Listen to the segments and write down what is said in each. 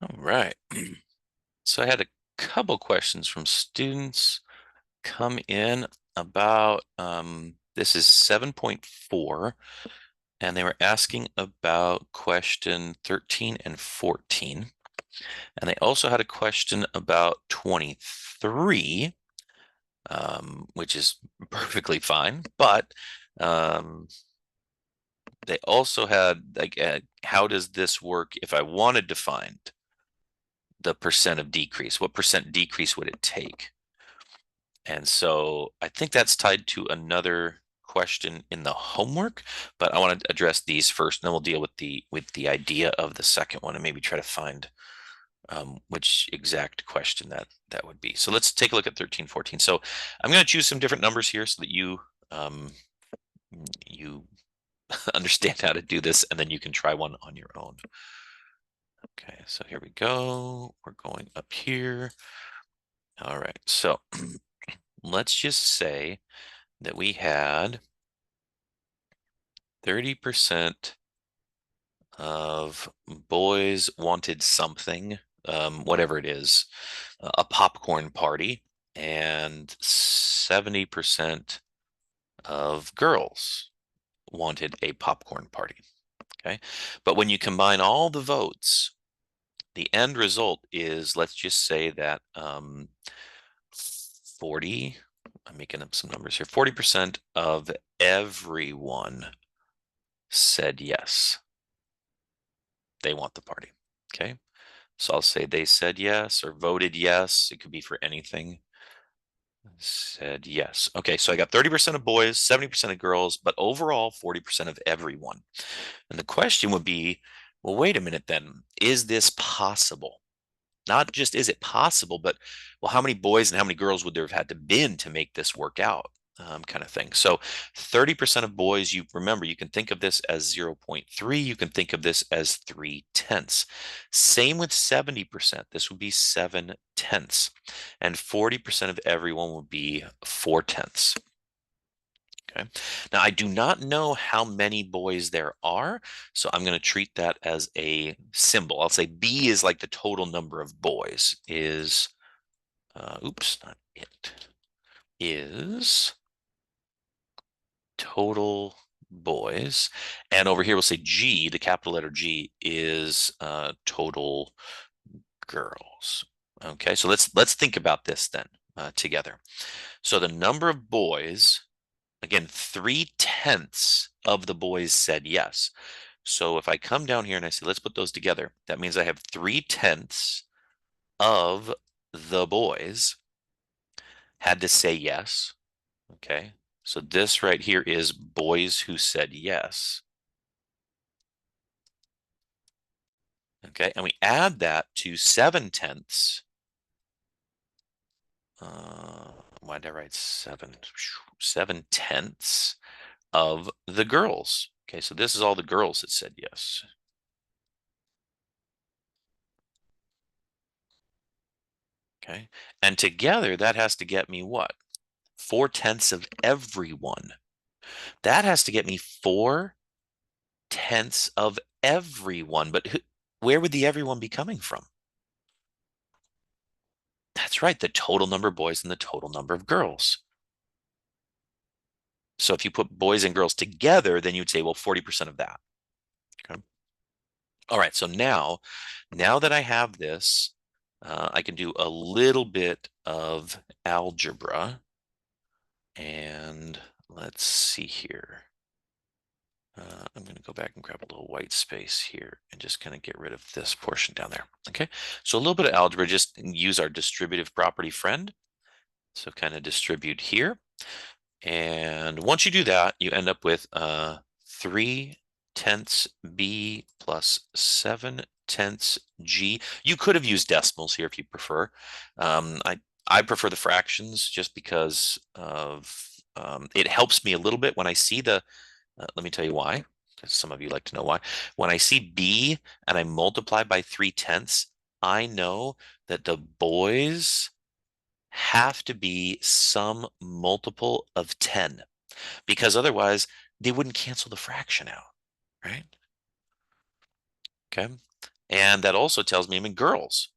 All right. So I had a couple questions from students come in about this is 7.4, and they were asking about question 13 and 14. And they also had a question about 23, which is perfectly fine, but um, they also had like, how does this work if I wanted to find the percent of decrease? What percent decrease would it take? And so I think that's tied to another question in the homework, but I want to address these first, and then we'll deal with the idea of the second one and maybe try to find which exact question that would be. So let's take a look at 13, 14. So I'm going to choose some different numbers here so that you understand how to do this, and then you can try one on your own. Okay, so here we go. We're going up here. All right, so let's just say that we had 30% of boys wanted something, whatever it is, a popcorn party, and 70% of girls wanted a popcorn party. Okay. But when you combine all the votes, the end result is, let's just say that 40, I'm making up some numbers here, 40% of everyone said yes, they want the party. Okay. So I'll say they said yes or voted yes. It could be for anything. Said yes. Okay, so I got 30% of boys, 70% of girls, but overall 40% of everyone. And the question would be, well, wait a minute then. Is this possible? Not just is it possible, but well, how many boys and how many girls would there have had to been to make this work out? Kind of thing. So 30% of boys, you remember, you can think of this as 0.3. You can think of this as 3/10. Same with 70%. This would be 7/10. And 40% of everyone would be 4/10. Okay. Now, I do not know how many boys there are, so I'm going to treat that as a symbol. I'll say B is like the total number of boys is, oops, not it, is total boys. And over here, we'll say G, the capital letter G, is total girls. Okay, so let's think about this then together. So the number of boys, again, 3/10 of the boys said yes. So if I come down here and I say, let's put those together, that means I have 3/10 of the boys had to say yes. Okay. So this right here is boys who said yes. Okay. And we add that to 7/10. Why did I write 7? 7/10 of the girls. Okay. So this is all the girls that said yes. Okay. And together that has to get me what? 4/10 of everyone. That has to get me 4/10 of everyone. But where would the everyone be coming from? That's right, the total number of boys and the total number of girls. So if you put boys and girls together, then you'd say, well, 40% of that. Okay. All right, so now that I have this, I can do a little bit of algebra. And let's see here. I'm going to go back and grab a little white space here and just kind of get rid of this portion down there. Okay, so a little bit of algebra, just use our distributive property friend. So kind of distribute here. And once you do that, you end up with 3/10 B plus 7/10 G. You could have used decimals here if you prefer. I prefer the fractions just because of it helps me a little bit when I see the, let me tell you why, because some of you like to know why. When I see B and I multiply by 3/10, I know that the boys have to be some multiple of 10, because otherwise they wouldn't cancel the fraction out, right? Okay. And that also tells me I'm in girls.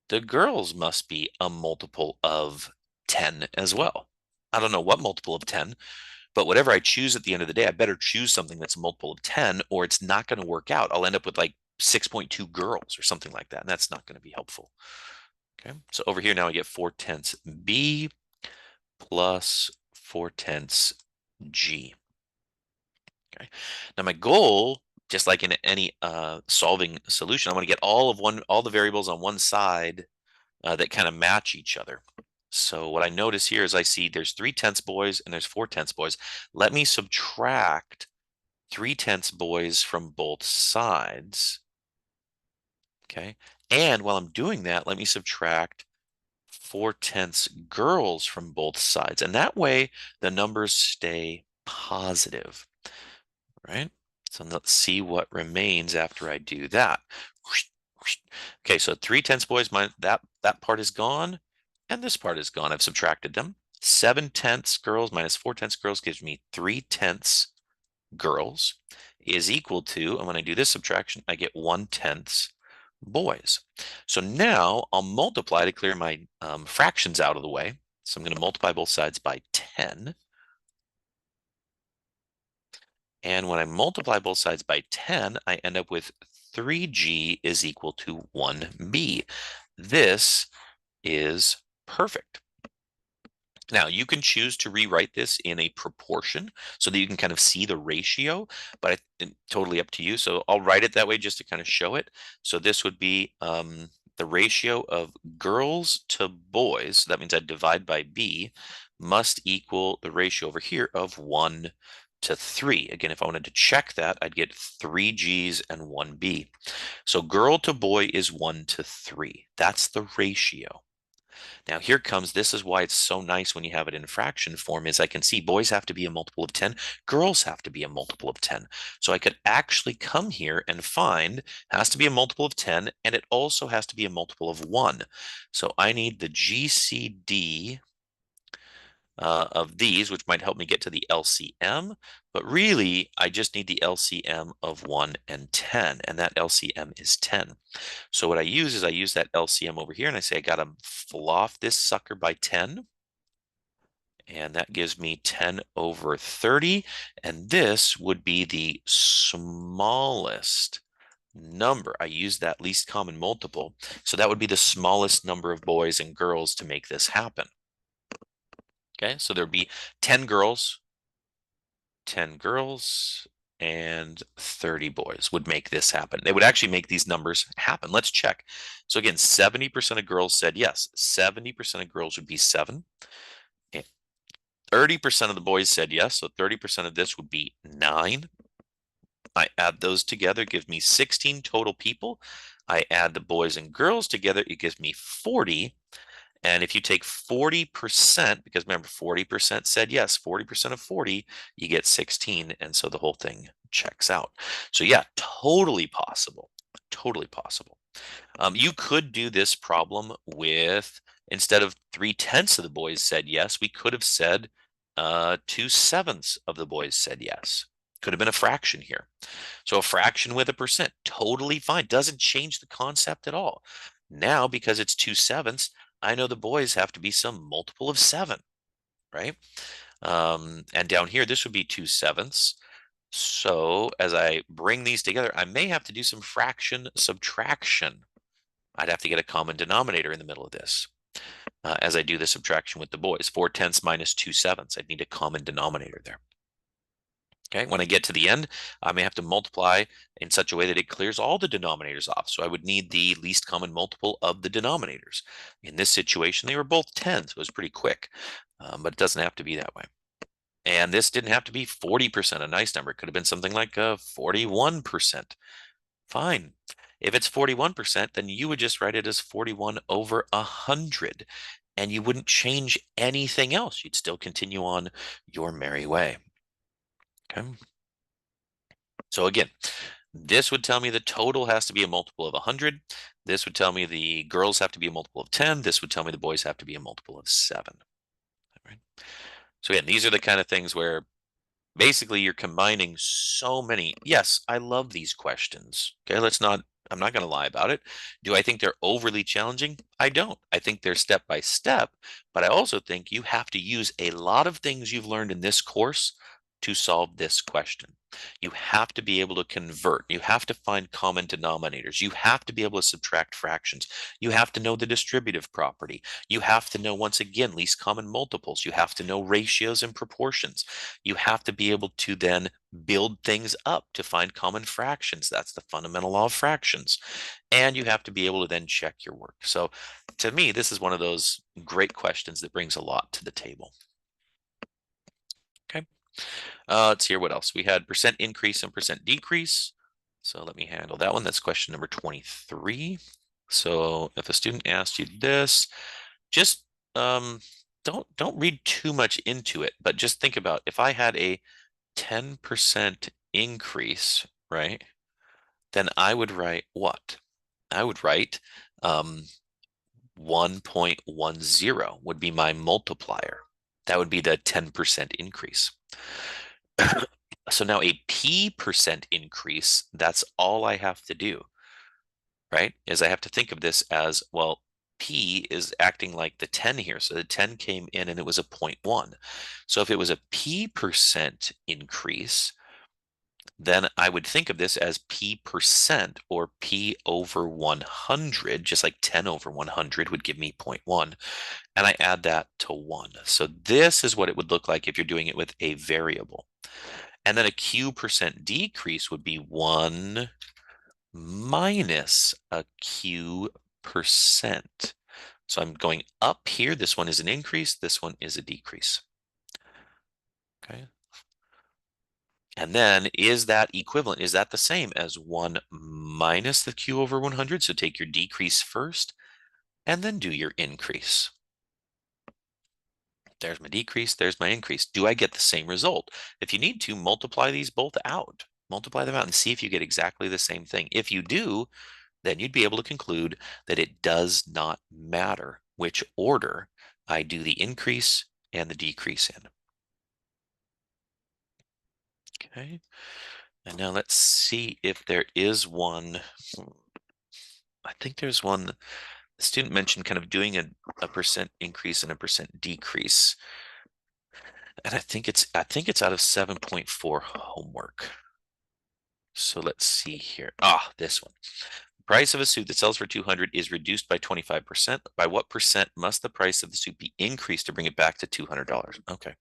The girls must be a multiple of 10 as well. I don't know what multiple of 10, but whatever I choose at the end of the day, I better choose something that's a multiple of 10 or it's not going to work out. I'll end up with like 6.2 girls or something like that. And that's not going to be helpful. Okay. So over here now I get 4/10 B plus 4/10 G. Okay. Now my goal, just like in any solving solution, I want to get all the variables on one side that kind of match each other. So what I notice here is I see there's 3/10 boys and there's 4/10 boys. Let me subtract 3/10 boys from both sides. Okay. And while I'm doing that, let me subtract 4/10 girls from both sides. And that way the numbers stay positive, right? So let's see what remains after I do that. Okay, so 3/10 boys, that part is gone, and this part is gone. I've subtracted them. 7/10 girls minus 4/10 girls gives me 3/10 girls is equal to, and when I do this subtraction, I get 1/10 boys. So now I'll multiply to clear my fractions out of the way. So I'm going to multiply both sides by 10. And when I multiply both sides by 10, I end up with 3G is equal to 1B. This is perfect. Now, you can choose to rewrite this in a proportion so that you can kind of see the ratio, but it's totally up to you. So I'll write it that way just to kind of show it. So this would be the ratio of girls to boys. So that means I divide by B must equal the ratio over here of 1 to 3. Again, if I wanted to check that, I'd get 3 G's and 1 B. So girl to boy is 1 to 3. That's the ratio. Now here comes, this is why it's so nice when you have it in fraction form, is I can see boys have to be a multiple of 10, girls have to be a multiple of 10. So I could actually come here and find has to be a multiple of 10, and it also has to be a multiple of 1. So I need the GCD of these, which might help me get to the LCM, but really I just need the LCM of 1 and 10, and that LCM is 10. So what I use is I use that LCM over here and I say I got to floff this sucker by 10. And that gives me 10 over 30. And this would be the smallest number. I use that least common multiple. So that would be the smallest number of boys and girls to make this happen. Okay, so there'd be 10 girls, and 30 boys would make this happen. They would actually make these numbers happen. Let's check. So again, 70% of girls said yes. 70% of girls would be 7. 30% of the boys said yes. So 30% of this would be 9. I add those together, it gives me 16 total people. I add the boys and girls together, it gives me 40. And if you take 40%, because remember 40% said yes, 40% of 40, you get 16. And so the whole thing checks out. So yeah, totally possible. Totally possible. You could do this problem with, instead of 3/10 of the boys said yes, we could have said 2/7 of the boys said yes. Could have been a fraction here. So a fraction with a percent, totally fine. Doesn't change the concept at all. Now, because it's 2/7, I know the boys have to be some multiple of 7, right? And down here, this would be 2/7. So as I bring these together, I may have to do some fraction subtraction. I'd have to get a common denominator in the middle of this. As I do the subtraction with the boys, 4/10 minus 2/7. I'd need a common denominator there. Okay, when I get to the end, I may have to multiply in such a way that it clears all the denominators off. So I would need the least common multiple of the denominators. In this situation, they were both 10, so it was pretty quick, but it doesn't have to be that way. And this didn't have to be 40%, a nice number. It could have been something like 41%. Fine. If it's 41%, then you would just write it as 41 over 100, and you wouldn't change anything else. You'd still continue on your merry way. Okay. So again, this would tell me the total has to be a multiple of 100. This would tell me the girls have to be a multiple of 10. This would tell me the boys have to be a multiple of 7. All right. So again, these are the kind of things where basically you're combining so many. Yes, I love these questions. Okay, let's not I'm not going to lie about it. Do I think they're overly challenging? I don't. I think they're step by step, but I also think you have to use a lot of things you've learned in this course to solve this question. You have to be able to convert. You have to find common denominators. You have to be able to subtract fractions. You have to know the distributive property. You have to know, once again, least common multiples. You have to know ratios and proportions. You have to be able to then build things up to find common fractions. That's the fundamental law of fractions. And you have to be able to then check your work. So to me, this is one of those great questions that brings a lot to the table. Okay. Let's hear what else. We had percent increase and percent decrease. So let me handle that one. That's question number 23. So if a student asked you this, just don't read too much into it, but just think about if I had a 10% increase, right? Then I would write what? I would write 1.10 would be my multiplier. That would be the 10% increase. So now a p% increase, that's all I have to do, right? Is I have to think of this as, well, p is acting like the 10 here. So the 10 came in and it was a 0.1. So if it was a p% increase, then I would think of this as p% or p over 100, just like 10 over 100 would give me 0.1. And I add that to 1. So this is what it would look like if you're doing it with a variable. And then a q% decrease would be 1 minus a q%. So I'm going up here. This one is an increase. This one is a decrease. Okay. And then is that equivalent? Is that the same as 1 minus the q over 100? So take your decrease first and then do your increase. There's my decrease, there's my increase. Do I get the same result? If you need to, multiply these both out. Multiply them out and see if you get exactly the same thing. If you do, then you'd be able to conclude that it does not matter which order I do the increase and the decrease in. Okay. And now let's see if there is one. I think there's one. The student mentioned kind of doing a percent increase and a percent decrease. And I think it's out of 7.4 homework. So let's see here. This one. Price of a suit that sells for 200 is reduced by 25%. By what percent must the price of the suit be increased to bring it back to $200? Okay.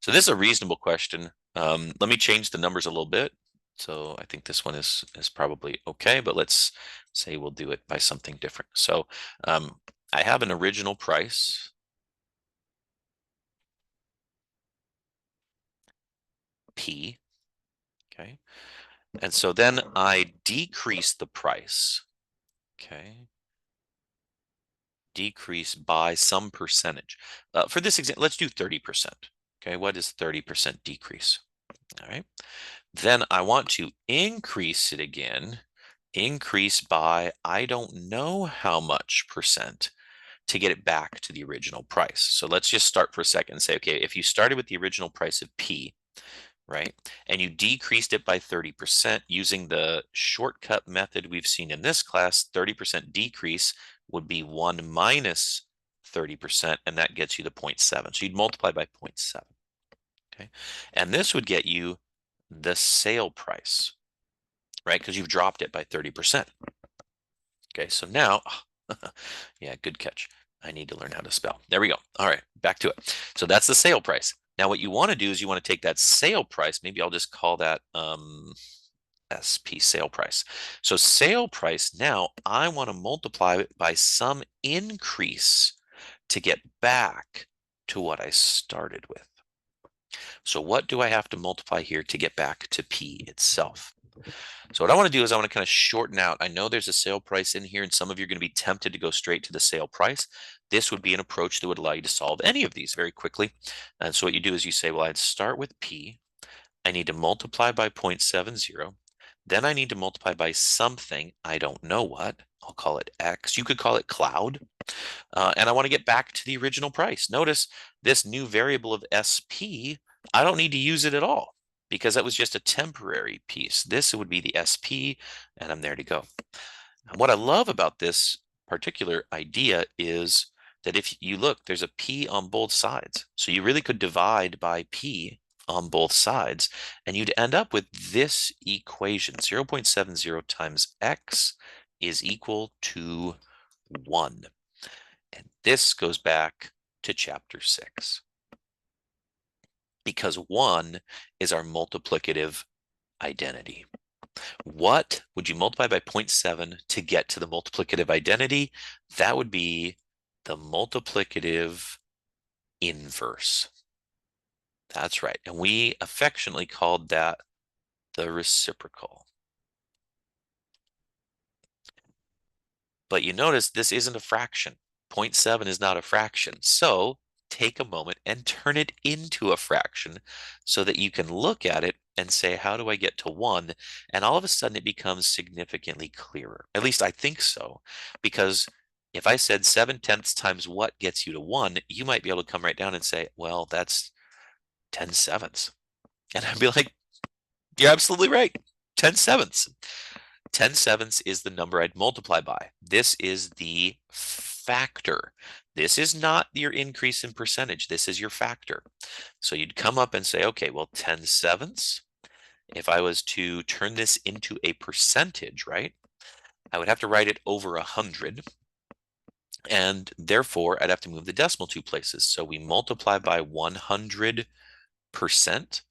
So this is a reasonable question. Let me change the numbers a little bit. So I think this one is probably okay, but let's say we'll do it by something different. So I have an original price. P, okay. And so then I decrease the price, okay. Decrease by some percentage. For this example, let's do 30%. Okay, what is 30% decrease? All right. Then I want to increase it again, increase by I don't know how much percent to get it back to the original price. So let's just start for a second and say, okay, if you started with the original price of P, right, and you decreased it by 30% using the shortcut method we've seen in this class, 30% decrease would be 1 minus 30%, and that gets you to 0.7. So you'd multiply by 0.7. Okay. And this would get you the sale price, right? Because you've dropped it by 30%. Okay, so now, yeah, good catch. I need to learn how to spell. There we go. All right, back to it. So that's the sale price. Now what you want to do is you want to take that sale price, maybe I'll just call that SP sale price. So sale price, now I want to multiply it by some increase to get back to what I started with. So what do I have to multiply here to get back to P itself? So what I want to do is I want to kind of shorten out. I know there's a sale price in here, and some of you are going to be tempted to go straight to the sale price. This would be an approach that would allow you to solve any of these very quickly. And so what you do is you say, well, I'd start with P. I need to multiply by 0.70. Then I need to multiply by something. I don't know what. I'll call it X. You could call it cloud. And I want to get back to the original price. Notice this new variable of SP, I don't need to use it at all. because that was just a temporary piece. This would be the SP, and I'm there to go. And what I love about this particular idea is that if you look, there's a P on both sides. So you really could divide by P on both sides, and you'd end up with this equation. 0.70 times X is equal to 1. And this goes back to chapter 6. Because 1 is our multiplicative identity. What would you multiply by 0.7 to get to the multiplicative identity? That would be the multiplicative inverse. That's right. And we affectionately called that the reciprocal. But you notice this isn't a fraction. 0.7 is not a fraction. So take a moment and turn it into a fraction so that you can look at it and say, how do I get to 1? And all of a sudden it becomes significantly clearer. At least I think so. Because if I said 7/10 times what gets you to 1, you might be able to come right down and say, well, that's 10/7. And I'd be like, you're absolutely right. 10/7. 10/7 is the number I'd multiply by. This is the factor. This is not your increase in percentage. This is your factor. So you'd come up and say, okay, well, 10/7. If I was to turn this into a percentage, right, I would have to write it over 100. And therefore, I'd have to move the decimal 2 places. So we multiply by 100%.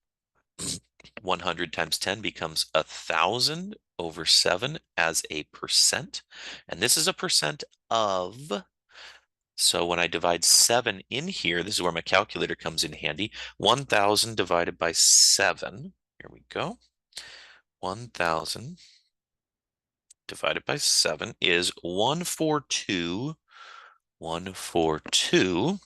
100 times 10 becomes 1,000 over 7 as a percent. And this is a percent of. So when I divide 7 in here, this is where my calculator comes in handy. 1,000 divided by 7. Here we go. 1,000 divided by 7 is 142. 142.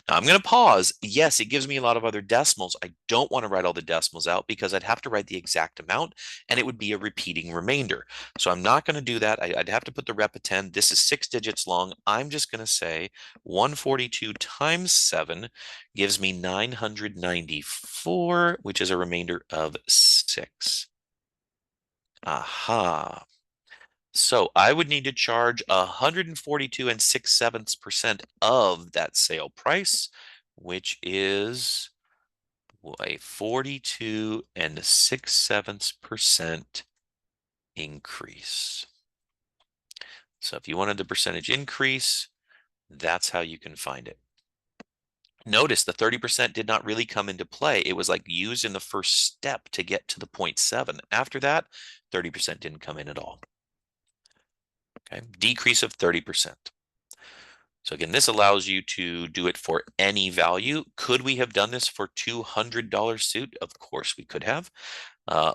Now I'm going to pause. Yes, it gives me a lot of other decimals. I don't want to write all the decimals out because I'd have to write the exact amount and it would be a repeating remainder. So I'm not going to do that. I'd have to put the rep at 10. This is 6 digits long. I'm just going to say 142 times 7 gives me 994, which is a remainder of 6. Aha. So I would need to charge 142 and 6/7% of that sale price, which is a 42 and 6/7% increase. So if you wanted the percentage increase, that's how you can find it. Notice the 30% did not really come into play. It was like used in the first step to get to the 0.7. After that, 30% didn't come in at all. Okay, decrease of 30%. So again, this allows you to do it for any value. Could we have done this for $200 suit? Of course we could have.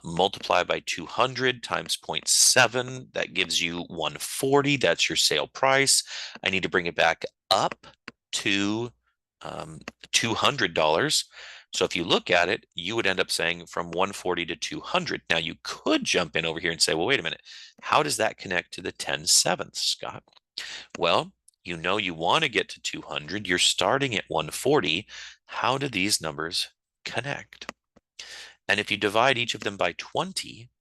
Multiply by 200 times 0.7. That gives you 140. That's your sale price. I need to bring it back up to $200. So if you look at it, you would end up saying from 140 to 200. Now you could jump in over here and say, well, wait a minute. How does that connect to the 10/7, Scott? Well, you know you want to get to 200. You're starting at 140. How do these numbers connect? And if you divide each of them by 20,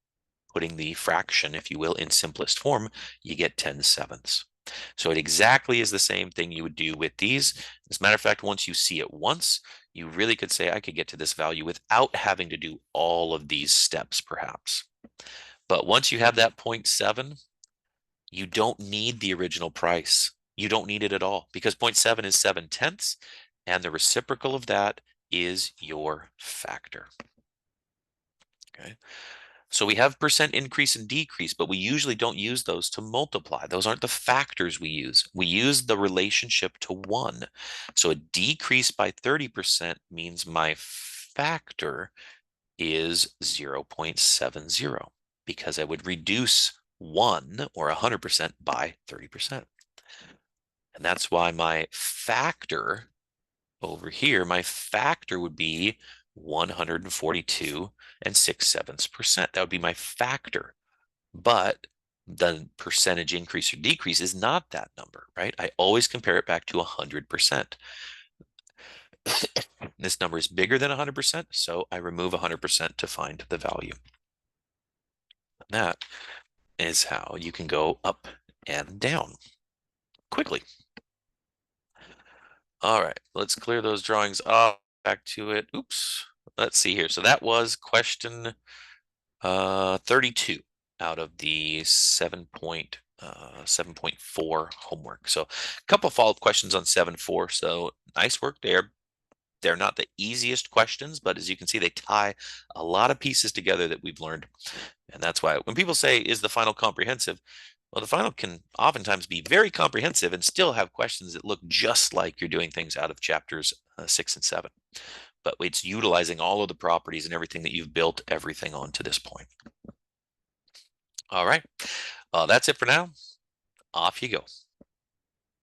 putting the fraction, if you will, in simplest form, you get 10/7. So it exactly is the same thing you would do with these. As a matter of fact, once you see it once, you really could say, I could get to this value without having to do all of these steps, perhaps. But once you have that 0.7, you don't need the original price. You don't need it at all because 0.7 is 7/10, and the reciprocal of that is your factor. Okay. So we have percent increase and decrease, but we usually don't use those to multiply. Those aren't the factors we use. We use the relationship to 1. So a decrease by 30% means my factor is 0.70 because I would reduce 1 or 100% by 30%. And that's why my factor over here, my factor would be 142 and 6/7%. That would be my factor. But the percentage increase or decrease is not that number, right? I always compare it back to 100%. This number is bigger than 100%, so I remove 100% to find the value. And that is how you can go up and down quickly. All right, let's clear those drawings off. Back to it. Oops. Let's see here. So that was question 32 out of the 7.4 homework. So a couple follow-up questions on 7.4. So nice work there. They're not the easiest questions, but as you can see, they tie a lot of pieces together that we've learned. And that's why when people say, is the final comprehensive? Well, the final can oftentimes be very comprehensive and still have questions that look just like you're doing things out of chapters 6 and 7. But it's utilizing all of the properties and everything that you've built everything on to this point. All right, that's it for now. Off you go.